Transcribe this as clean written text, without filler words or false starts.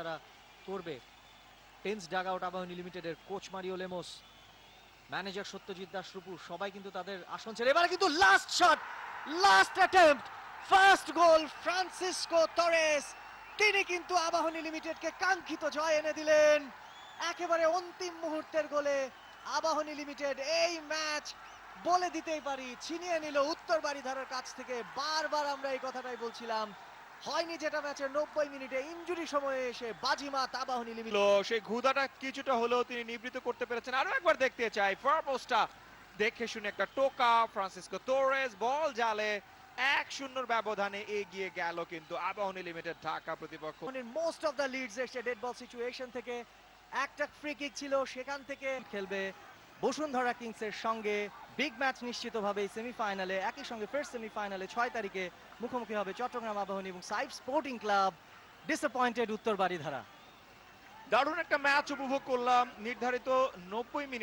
তারা করবে। Tense dug out Abahani লিমিটেডের coach Mario Lemos, manager Satyajit Das Rupu, সবাই কিন্তু তাদের আসন ছেড়ে এবারে কিন্তু last shot, last attempt, first গোল ফ্রান্সিসকো তোরেস, তিনি কিন্তু আবাহনী লিমিটেডকে কাঙ্ক্ষিত জয় এনে দিলেন। একেবারে অন্তিম মুহূর্তের গোলে আবাহনী লিমিটেড এই ম্যাচ বলে দিতেই পারি ছিনিয়ে নিল উত্তর বারিধারার কাছ থেকে। বারবার আমরা এই কথাটাই বলছিলাম, হয়নি যেটা ম্যাচের 90 মিনিটে ইনজুরি সময়ে এসে বাজিমাত আবাহনী লিমিটেড। সেই ক্ষুধাটা কিছুটা হলেও তিনি নিবৃত্ত করতে পেরেছেন। আরো একবার দেখতে চাই ফার পোস্টটা, দেখে শুনে একটা টোকা, ফ্রান্সিসকো তোরেস বল জালে 1-0 ব্যবধানে এগিয়ে গেল কিন্তু আবাহনী লিমিটেড ঢাকা প্রতিপক্ষ। মোস্ট অফ দ্য লিডস এসে ডেড বল সিচুয়েশন থেকে, একটা ফ্রি কিক ছিল সেখান থেকে খেলবে বসুন্ধরা কিংসের সঙ্গে। বিগ ম্যাচ নিশ্চিতভাবে সেমিফাইনালে, একই সঙ্গে ফার্স্ট সেমিফাইনালে 6 তারিখে মুখোমুখি হবে চট্টগ্রাম আবাহনী এবং সাইফ স্পোর্টিং ক্লাব। ডিসঅ্যাপয়েন্টেড উত্তর বারিধারা। দারুণ একটা ম্যাচ উপভোগ করলাম। নির্ধারিত 90 মিনিট